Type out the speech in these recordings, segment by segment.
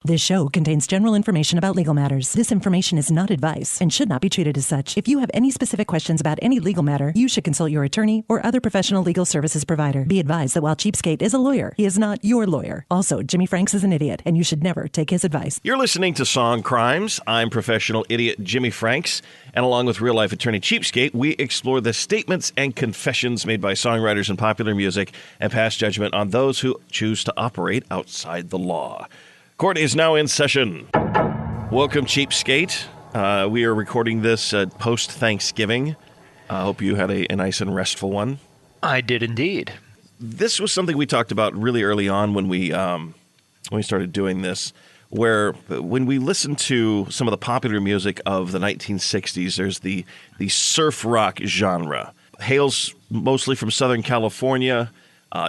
This show contains general information about legal matters. This information is not advice and should not be treated as such. If you have any specific questions about any legal matter, you should consult your attorney or other professional legal services provider. Be advised that while Cheapskate is a lawyer, he is not your lawyer. Also, Jimmy Franks is an idiot, and you should never take his advice. You're listening to Song Crimes. I'm professional idiot Jimmy Franks, and along with real-life attorney Cheapskate, we explore the statements and confessions made by songwriters in popular music and pass judgment on those who choose to operate outside the law. Court is now in session. Welcome, Cheapskate. We are recording this post-Thanksgiving. I hope you had a nice and restful one. I did indeed. This was something we talked about really early on when we started doing this, where when we listen to some of the popular music of the 1960s, there's the surf rock genre. Hails mostly from Southern California.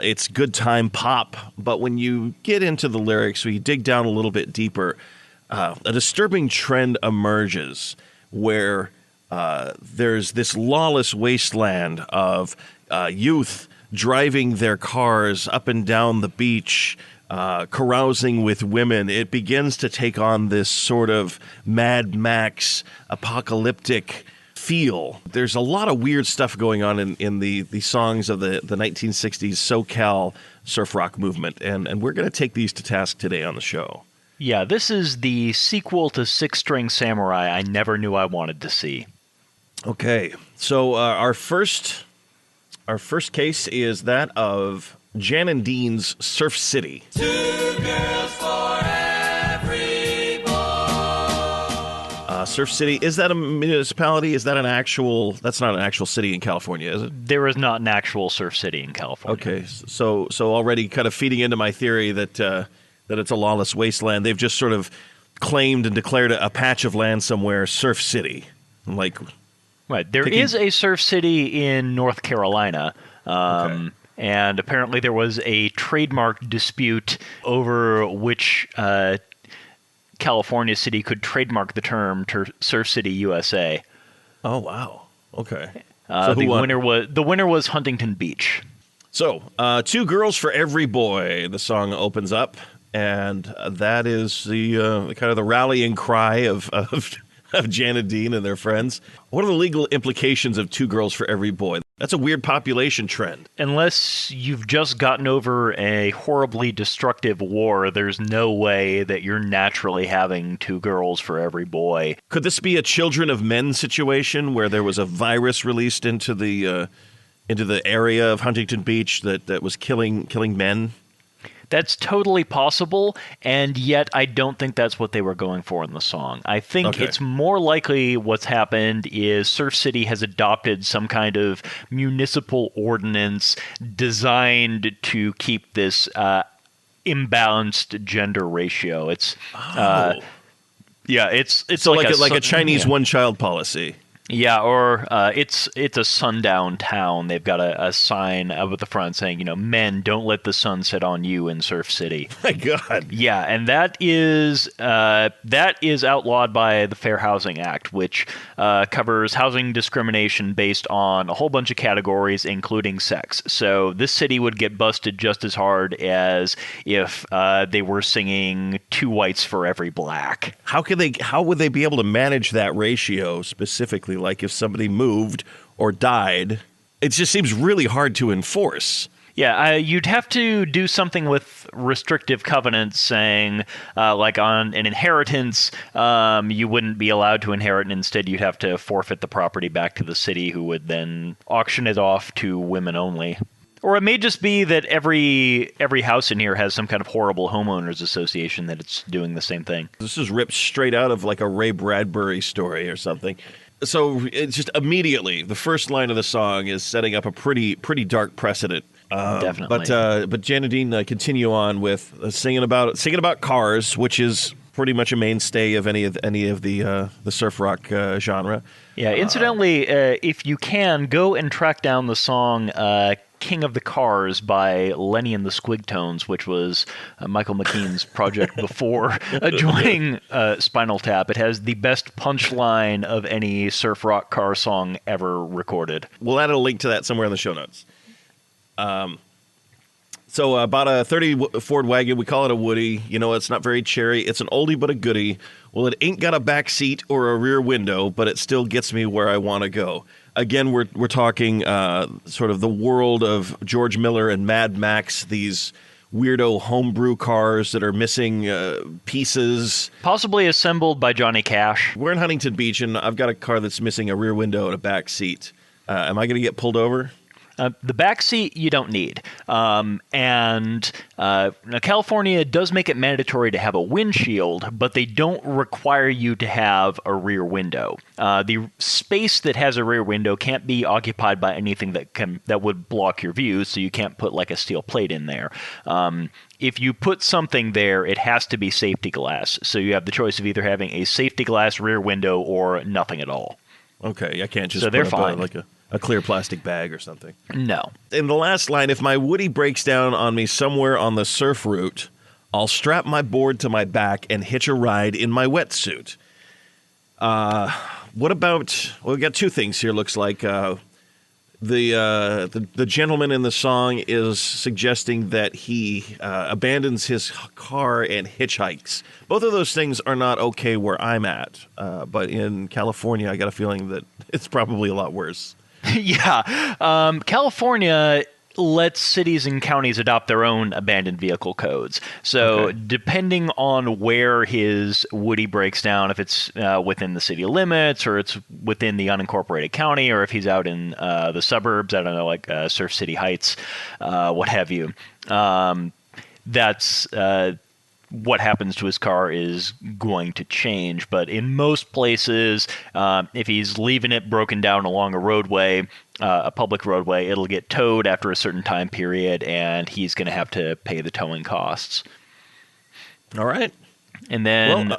It's good time pop, but when you get into the lyrics, when you dig down a little bit deeper, a disturbing trend emerges where there's this lawless wasteland of youth driving their cars up and down the beach, carousing with women. It begins to take on this sort of Mad Max apocalyptic feel. There's a lot of weird stuff going on in the songs of the 1960s SoCal surf rock movement, and we're going to take these to task today on the show. Yeah, this is the sequel to Six String Samurai I never knew I wanted to see. Okay, so our first case is that of Jan and Dean's Surf City. 2 girls for every boy. Surf City, is that a municipality? Is that that's not an actual city in California, is it? There is not an actual surf city in California. Okay, so already kind of feeding into my theory that it's a lawless wasteland. They've just sort of claimed and declared a patch of land somewhere, Surf City. Like, right, there is a surf city in North Carolina. Okay. And apparently there was a trademark dispute over which California city could trademark the term Surf City, USA. Oh, wow. Okay. So the winner was Huntington Beach. So, 2 girls for every boy, the song opens up, and that is the kind of the rallying cry of Jan and Dean and their friends. What are the legal implications of 2 girls for every boy? That's a weird population trend. Unless you've just gotten over a horribly destructive war, there's no way that you're naturally having 2 girls for every boy. Could this be a Children of Men situation where there was a virus released into the area of Huntington Beach that was killing men? That's totally possible, and yet I don't think that's what they were going for in the song. I think It's more likely what's happened is Surf City has adopted some kind of municipal ordinance designed to keep this imbalanced gender ratio. It's it's so like a Chinese one-child policy. Yeah, or it's a sundown town. They've got a sign up at the front saying, men, don't let the sun set on you in Surf City. My God. Yeah, and that is outlawed by the Fair Housing Act, which covers housing discrimination based on a whole bunch of categories, including sex. So this city would get busted just as hard as if they were singing 2 whites for every black. How would they be able to manage that ratio specifically? Like if somebody moved or died, it just seems really hard to enforce. Yeah, you'd have to do something with restrictive covenants saying, like on an inheritance, you wouldn't be allowed to inherit, and instead you'd have to forfeit the property back to the city, who would then auction it off to women only. Or it may just be that every house in here has some kind of horrible homeowners association that it's doing the same thing. This is ripped straight out of like a Ray Bradbury story or something. So it's just immediately the first line of the song is setting up a pretty dark precedent. Definitely. But Jan and Dean continue on with singing about cars, which is pretty much a mainstay of any of the surf rock genre. Yeah. Incidentally, if you can go and track down the song King of the Cars by Lenny and the Squigtones, which was Michael McKean's project before joining Spinal Tap. It has the best punchline of any surf rock car song ever recorded. We'll add a link to that somewhere in the show notes. So about a 30 Ford wagon. We call it a Woody. You know, it's not very cherry. It's an oldie but a goodie. Well, it ain't got a back seat or a rear window, but it still gets me where I want to go. Again, we're talking sort of the world of George Miller and Mad Max, these weirdo homebrew cars that are missing pieces. Possibly assembled by Johnny Cash. We're in Huntington Beach, and I've got a car that's missing a rear window and a back seat. Am I going to get pulled over? The back seat you don't need. Now California does make it mandatory to have a windshield, but they don't require you to have a rear window. The space that has a rear window can't be occupied by anything that would block your view, so you can't put like a steel plate in there. If you put something there, it has to be safety glass. So you have the choice of either having a safety glass rear window or nothing at all. Okay, I can't just so they're put fine. Like a clear plastic bag or something. No. In the last line, if my Woody breaks down on me somewhere on the surf route, I'll strap my board to my back and hitch a ride in my wetsuit. What about? Well, we got two things here. Looks like the gentleman in the song is suggesting that he abandons his car and hitchhikes. Both of those things are not okay where I'm at, but in California, I got a feeling that it's probably a lot worse. Yeah. California lets cities and counties adopt their own abandoned vehicle codes. So depending on where his Woody breaks down, if it's within the city limits or it's within the unincorporated county, or if he's out in the suburbs, I don't know, like Surf City Heights, what have you, that's what happens to his car is going to change. But in most places, if he's leaving it broken down along a roadway, a public roadway, it'll get towed after a certain time period, and he's going to have to pay the towing costs. All right. And then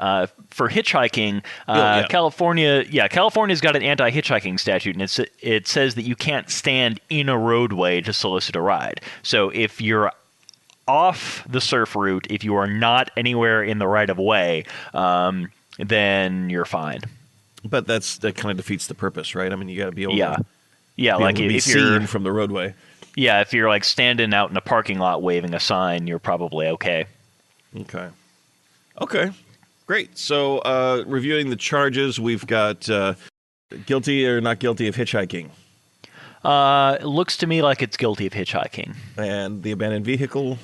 for hitchhiking, California's got an anti-hitchhiking statute, and it says that you can't stand in a roadway to solicit a ride. So if you're off the surf route, if you are not anywhere in the right of way, then you're fine. But that kind of defeats the purpose, right? I mean, you got to be able to like if you're seen from the roadway. Yeah, if you're like standing out in a parking lot waving a sign, you're probably okay. Okay, great. So reviewing the charges, we've got guilty or not guilty of hitchhiking. It looks to me like it's guilty of hitchhiking. And the abandoned vehicle?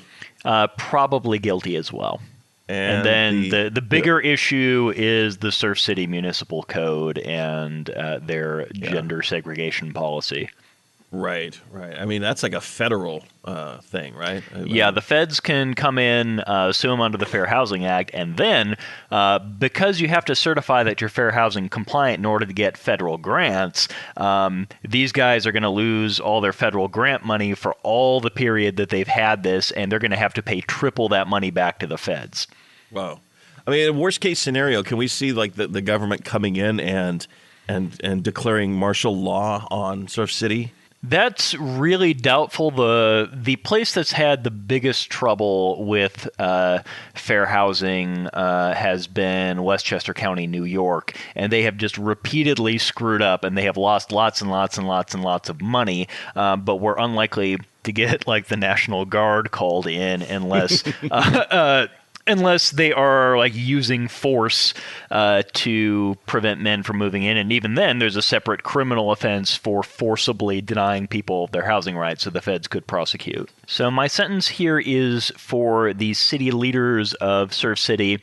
Probably guilty as well. And then the bigger issue is the Surf City Municipal Code and their gender segregation policy. Right. I mean, that's like a federal thing, right? Yeah, the feds can come in, sue them under the Fair Housing Act, and then because you have to certify that you're fair housing compliant in order to get federal grants, these guys are going to lose all their federal grant money for all the period that they've had this, and they're going to have to pay triple that money back to the feds. Wow. I mean, in worst case scenario, can we see like the government coming in and declaring martial law on Surf City? That's really doubtful. The place that's had the biggest trouble with fair housing has been Westchester County, New York, and they have just repeatedly screwed up, and they have lost lots and lots and lots and lots of money, but we're unlikely to get like the National Guard called in unless they are like using force to prevent men from moving in. And even then, there's a separate criminal offense for forcibly denying people their housing rights, so the feds could prosecute. So my sentence here is for the city leaders of Surf City.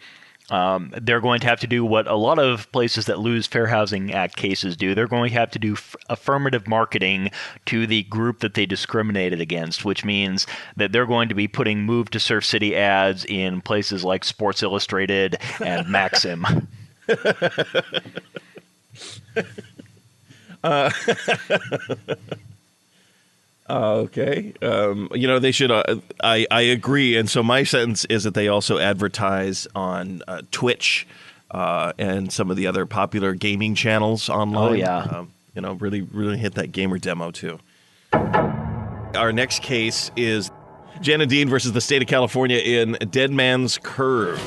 They're going to have to do what a lot of places that lose Fair Housing Act cases do. They're going to have to do affirmative marketing to the group that they discriminated against, which means that they're going to be putting Move to Surf City ads in places like Sports Illustrated and Maxim. Okay. They should. I agree. And so my sentence is that they also advertise on Twitch and some of the other popular gaming channels online. Oh, yeah. Really, really hit that gamer demo, too. Our next case is Jan and Dean versus the state of California in Dead Man's Curve.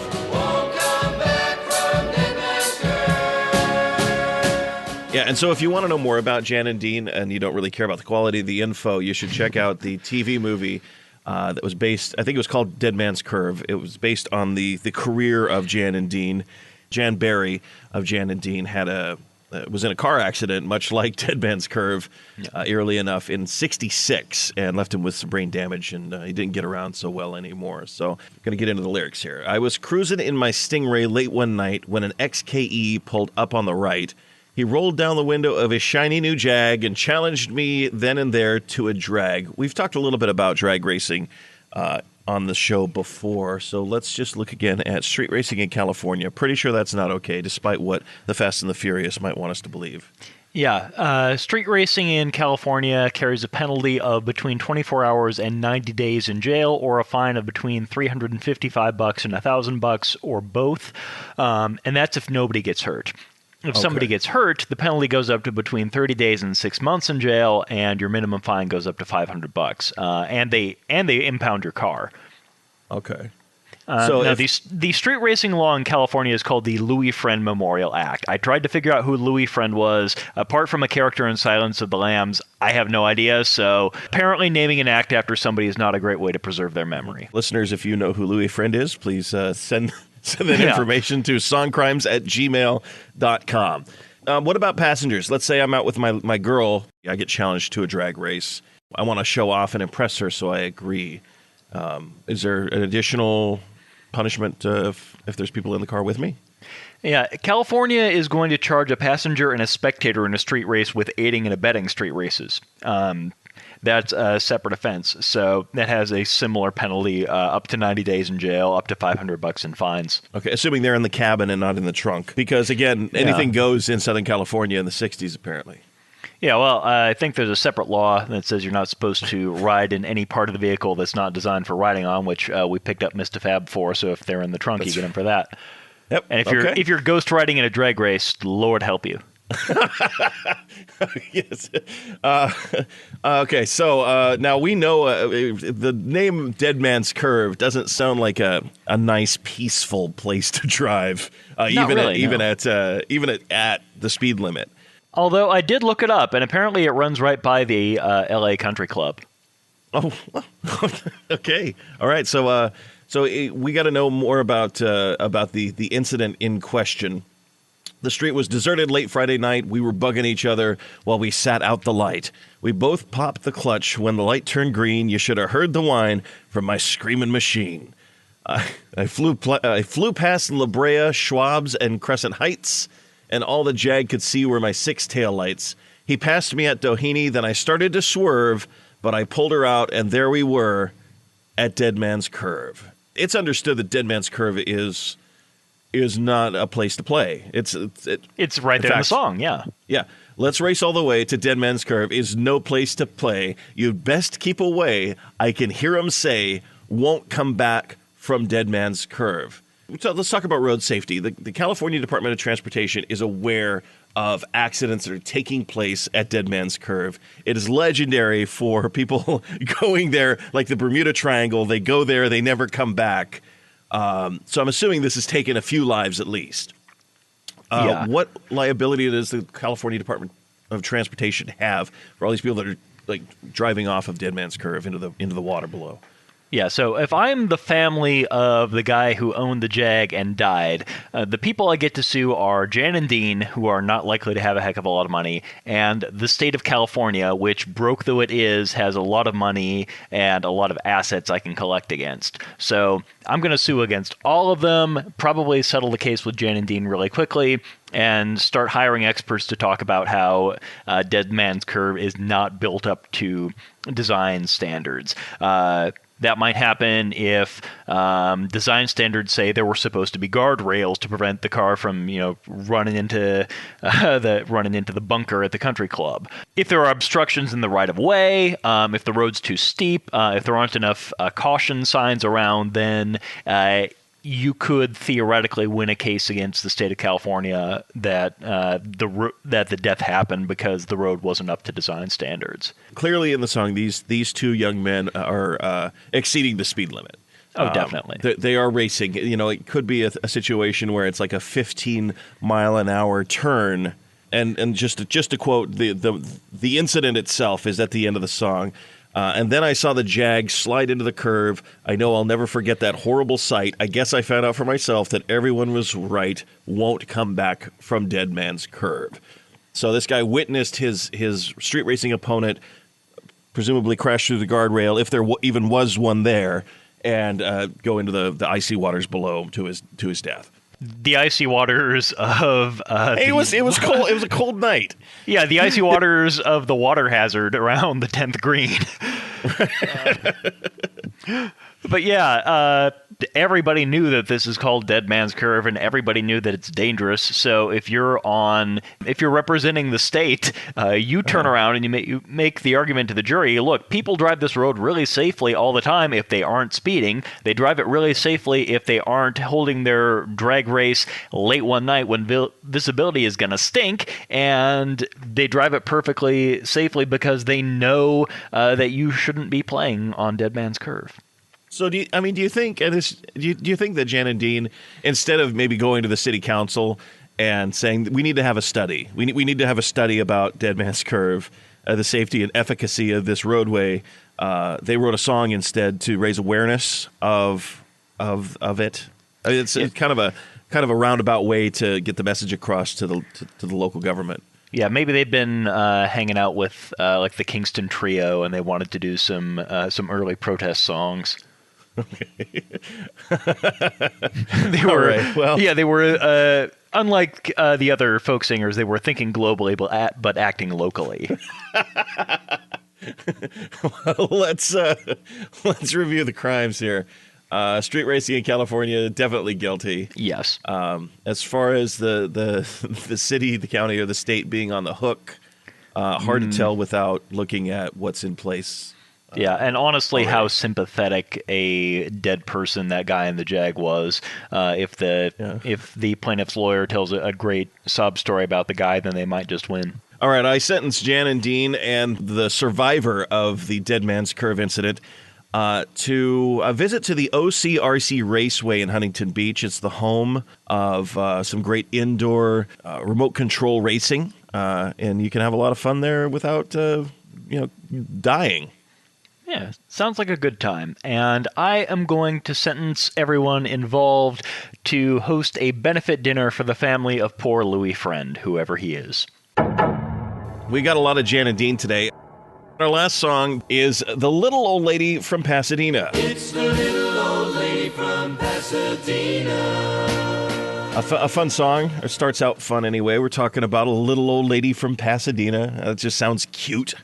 Yeah, and so if you want to know more about Jan and Dean and you don't really care about the quality of the info, you should check out the TV movie that was based, I think it was called Dead Man's Curve. It was based on the career of Jan and Dean. Jan Barry of Jan and Dean was in a car accident, much like Dead Man's Curve, eerily enough, in '66, and left him with some brain damage, and he didn't get around so well anymore. So I'm going to get into the lyrics here. I was cruising in my Stingray late one night when an XKE pulled up on the right. He rolled down the window of his shiny new Jag and challenged me then and there to a drag. We've talked a little bit about drag racing on the show before, so let's just look again at street racing in California. Pretty sure that's not okay, despite what the Fast and the Furious might want us to believe. Yeah, street racing in California carries a penalty of between 24 hours and 90 days in jail, or a fine of between $355 and $1,000, or both, and that's if nobody gets hurt. If somebody gets hurt, the penalty goes up to between 30 days and 6 months in jail, and your minimum fine goes up to $500. And they impound your car. Okay. So the street racing law in California is called the Louis Friend Memorial Act. I tried to figure out who Louis Friend was. Apart from a character in Silence of the Lambs, I have no idea. So apparently naming an act after somebody is not a great way to preserve their memory. Listeners, if you know who Louis Friend is, please send that information to songcrimes@gmail.com. What about passengers? Let's say I'm out with my girl. I get challenged to a drag race. I want to show off and impress her, so I agree. Is there an additional punishment if there's people in the car with me? Yeah, California is going to charge a passenger and a spectator in a street race with aiding and abetting street races. That's a separate offense. So that has a similar penalty, up to 90 days in jail, up to $500 in fines. Okay, assuming they're in the cabin and not in the trunk. Because, again, anything goes in Southern California in the 60s, apparently. Yeah, well, I think there's a separate law that says you're not supposed to ride in any part of the vehicle that's not designed for riding on, which we picked up Mistafab for, so if they're in the trunk, you get them for that. Yep. And if you're ghost riding in a drag race, Lord help you. Yes. Okay, so now we know the name Dead Man's Curve doesn't sound like a nice, peaceful place to drive, even at the speed limit. Although I did look it up, and apparently it runs right by the L.A. Country Club. Oh, okay. All right. So we got to know more about the incident in question. The street was deserted late Friday night. We were bugging each other while we sat out the light. We both popped the clutch when the light turned green. You should have heard the whine from my screaming machine. I flew past La Brea, Schwab's, and Crescent Heights, and all the Jag could see were my 6 taillights. He passed me at Doheny, then I started to swerve, but I pulled her out, and there we were at Dead Man's Curve. It's understood that Dead Man's Curve is not a place to play. It's right there in the song, yeah. Yeah. Let's race all the way to Dead Man's Curve is no place to play. You'd best keep away. I can hear 'em say, won't come back from Dead Man's Curve. So let's talk about road safety. The California Department of Transportation is aware of accidents that are taking place at Dead Man's Curve. It is legendary for people going there, like the Bermuda Triangle. They go there, they never come back. So I'm assuming this has taken a few lives at least. What liability does the California Department of Transportation have for all these people that are like driving off of Dead Man's Curve into the water below? Yeah, so if I'm the family of the guy who owned the Jag and died, the people I get to sue are Jan and Dean, who are not likely to have a heck of a lot of money, and the state of California, which, broke though it is, has a lot of money and a lot of assets I can collect against. So I'm going to sue against all of them, probably settle the case with Jan and Dean really quickly, and start hiring experts to talk about how Dead Man's Curve is not built up to design standards. That might happen if design standards say there were supposed to be guardrails to prevent the car from, running into the bunker at the country club. If there are obstructions in the right of way, if the road's too steep, if there aren't enough caution signs around, then you could theoretically win a case against the state of California that the death happened because the road wasn't up to design standards. Clearly in the song, these two young men are exceeding the speed limit. Oh, definitely. They are racing. It could be a situation where it's like a 15-mile-an-hour turn, and just to quote, the incident itself is at the end of the song. And then I saw the Jag slide into the curve. I know I'll never forget that horrible sight. I guess I found out for myself that everyone was right. Won't come back from Dead Man's Curve. So this guy witnessed his street racing opponent presumably crash through the guardrail, if there even was one there, and go into the icy waters below to his death. The icy waters of It was cold. It was a cold night. Yeah, the icy waters of the water hazard around the 10th green. But yeah, everybody knew that this is called Dead Man's Curve, and everybody knew that it's dangerous. So if you're representing the state, you turn around and you make the argument to the jury, look, people drive this road really safely all the time if they aren't speeding. They drive it really safely if they aren't holding their drag race late one night when visibility is going to stink, and they drive it perfectly safely because they know that you shouldn't be playing on Dead Man's Curve. So do you think that Jan and Dean, instead of maybe going to the city council and saying we need to have a study, we need to have a study about Dead Man's Curve, the safety and efficacy of this roadway, they wrote a song instead to raise awareness of it? I mean, it's kind of a roundabout way to get the message across to the local government. Yeah, maybe they've been hanging out with like the Kingston Trio, and they wanted to do some early protest songs. They were, right, well. Yeah, they were unlike the other folk singers. They were thinking globally, but acting locally. Well, let's review the crimes here. Street racing in California, definitely guilty. Yes. As far as the city, the county, or the state being on the hook, hard to tell without looking at what's in place. Yeah, and honestly, how sympathetic a dead person that guy in the Jag was. If the plaintiff's lawyer tells a great sob story about the guy, then they might just win. All right, I sentenced Jan and Dean and the survivor of the Dead Man's Curve incident to a visit to the OCRC Raceway in Huntington Beach. It's the home of some great indoor remote control racing, and you can have a lot of fun there without dying. Yeah, sounds like a good time. And I am going to sentence everyone involved to host a benefit dinner for the family of poor Louis Friend, whoever he is. We got a lot of Jan and Dean today. Our last song is The Little Old Lady from Pasadena. It's the little old lady from Pasadena. A fun song. It starts out fun anyway. We're talking about a little old lady from Pasadena. It just sounds cute.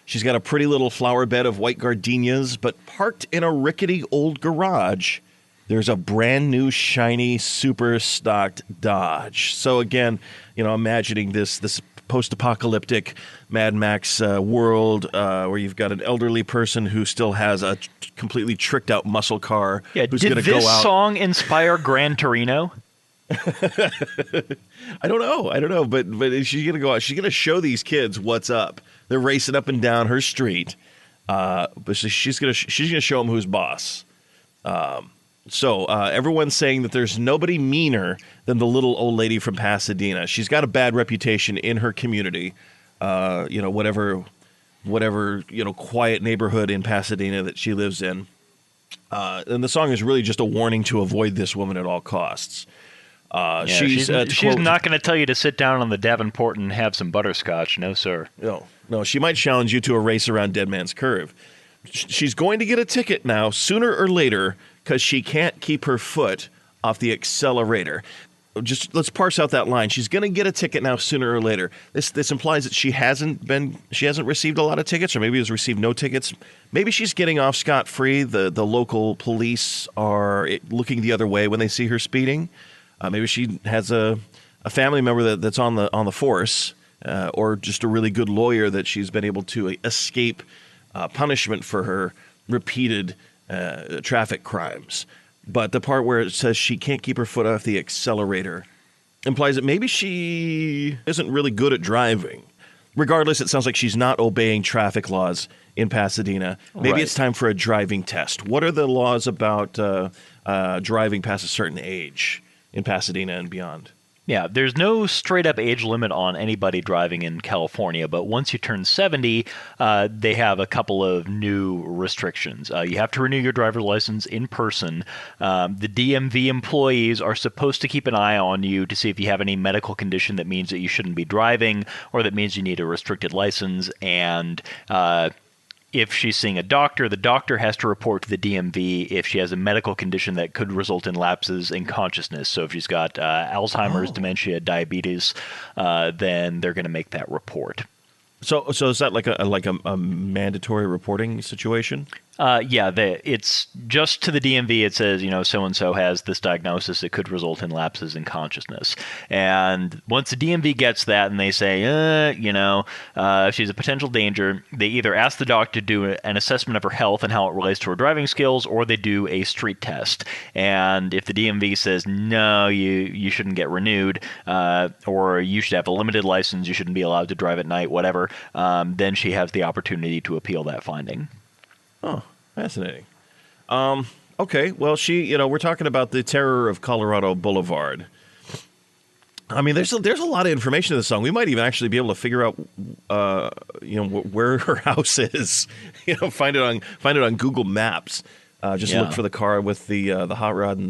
She's got a pretty little flower bed of white gardenias, but parked in a rickety old garage, there's a brand new, shiny, super stocked Dodge. So again, imagining this post-apocalyptic Mad Max world where you've got an elderly person who still has a completely tricked out muscle car. Yeah, who's did gonna go this out. song inspire Gran Torino? I don't know, but she's gonna go out. She's gonna show these kids what's up. They're racing up and down her street, but she's gonna show them who's boss. So everyone's saying that there's nobody meaner than the little old lady from Pasadena. She's got a bad reputation in her community. Whatever quiet neighborhood in Pasadena that she lives in. And the song is really just a warning to avoid this woman at all costs. She's not going to tell you to sit down on the Davenport and have some butterscotch. No, sir. No, she might challenge you to a race around Dead Man's Curve. She's going to get a ticket now, sooner or later, because she can't keep her foot off the accelerator. Just let's parse out that line. She's going to get a ticket now, sooner or later. This implies that she hasn't received a lot of tickets, or maybe has received no tickets. Maybe she's getting off scot-free. The local police are looking the other way when they see her speeding. Maybe she has a family member that's on the force, or just a really good lawyer that she's been able to escape punishment for her repeated traffic crimes. But the part where it says she can't keep her foot off the accelerator implies that maybe she isn't really good at driving. Regardless, it sounds like she's not obeying traffic laws in Pasadena. Maybe It's time for a driving test. What are the laws about driving past a certain age in Pasadena and beyond? Yeah, there's no straight-up age limit on anybody driving in California, but once you turn 70, they have a couple of new restrictions. You have to renew your driver's license in person. The DMV employees are supposed to keep an eye on you to see if you have any medical condition that means that you shouldn't be driving, or that means you need a restricted license, and if she's seeing a doctor, the doctor has to report to the DMV if she has a medical condition that could result in lapses in consciousness. So if she's got Alzheimer's, dementia, diabetes, then they're going to make that report. So is that like a mandatory reporting situation? Yeah, it's just to the DMV. It says, so-and-so has this diagnosis. It could result in lapses in consciousness. And once the DMV gets that and they say, if she's a potential danger, they either ask the doctor to do an assessment of her health and how it relates to her driving skills, or they do a street test. And if the DMV says, no, you shouldn't get renewed, or you should have a limited license, you shouldn't be allowed to drive at night, whatever, then she has the opportunity to appeal that finding. Oh, fascinating. Okay, well, we're talking about the terror of Colorado Boulevard. I mean, there's a lot of information in the song. We might even actually be able to figure out, where her house is. Find it on Google Maps. Look for the car with the hot rod in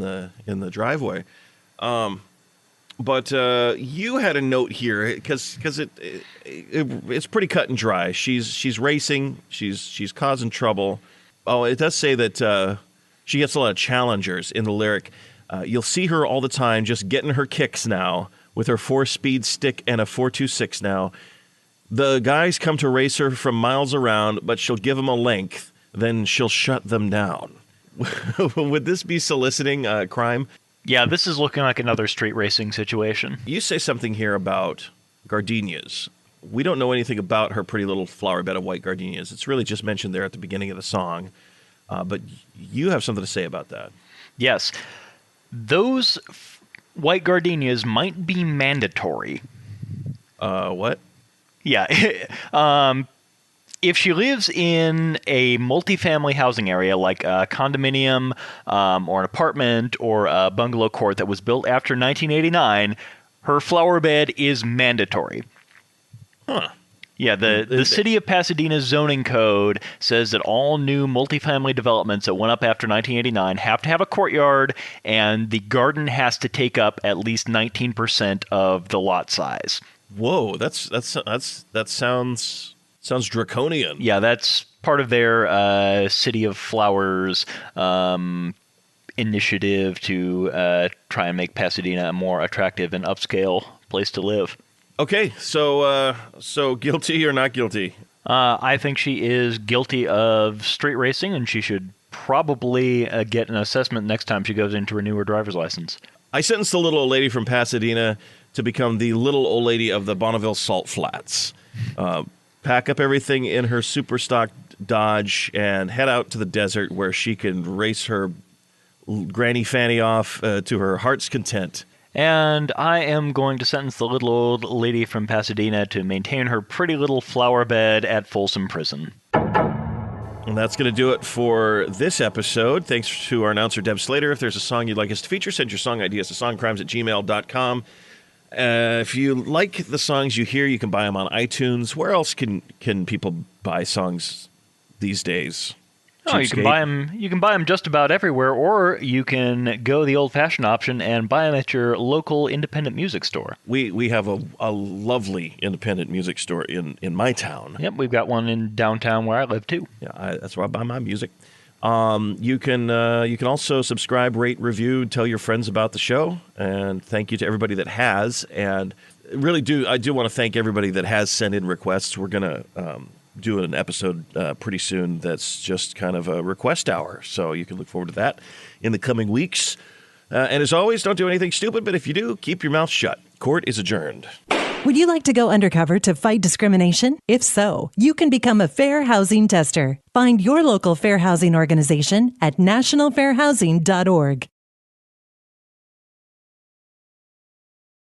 the driveway. But you had a note here because it's pretty cut and dry. She's racing. She's causing trouble. Oh, it does say that she gets a lot of challengers in the lyric. You'll see her all the time, just getting her kicks now with her 4-speed stick and a 4.26 now. The guys come to race her from miles around, but she'll give them a length, then she'll shut them down. Would this be soliciting crime? Yeah, this is looking like another street racing situation. You say something here about gardenias. We don't know anything about her pretty little flower bed of white gardenias. It's really just mentioned there at the beginning of the song. But you have something to say about that. Yes. Those white gardenias might be mandatory. What? Yeah. If she lives in a multifamily housing area like a condominium or an apartment or a bungalow court that was built after 1989, her flower bed is mandatory. Huh. Yeah, the city of Pasadena's zoning code says that all new multifamily developments that went up after 1989 have to have a courtyard, and the garden has to take up at least 19% of the lot size. Whoa, that sounds draconian. Yeah, that's part of their City of Flowers initiative to try and make Pasadena a more attractive and upscale place to live. Okay, so guilty or not guilty? I think she is guilty of street racing, and she should probably get an assessment next time she goes in to renew her driver's license. I sentenced the little old lady from Pasadena to become the little old lady of the Bonneville Salt Flats. Pack up everything in her super stock Dodge and head out to the desert where she can race her granny fanny off to her heart's content. And I am going to sentence the little old lady from Pasadena to maintain her pretty little flower bed at Folsom Prison. And that's going to do it for this episode. Thanks to our announcer, Deb Slater. If there's a song you'd like us to feature, send your song ideas to songcrimes@gmail.com. If you like the songs you hear, you can buy them on iTunes. Where else can people buy songs these days? Oh, you can buy them. You can buy them just about everywhere, or you can go the old-fashioned option and buy them at your local independent music store. We have a lovely independent music store in my town. Yep, we've got one in downtown where I live too. Yeah, that's where I buy my music. You can also subscribe, rate, review, tell your friends about the show, and thank you to everybody that has. And I do want to thank everybody that has sent in requests. We're gonna do an episode pretty soon that's just kind of a request hour, so you can look forward to that in the coming weeks. And as always, don't do anything stupid, but if you do, keep your mouth shut. Court is adjourned. Would you like to go undercover to fight discrimination? If so, you can become a fair housing tester. Find your local fair housing organization at nationalfairhousing.org.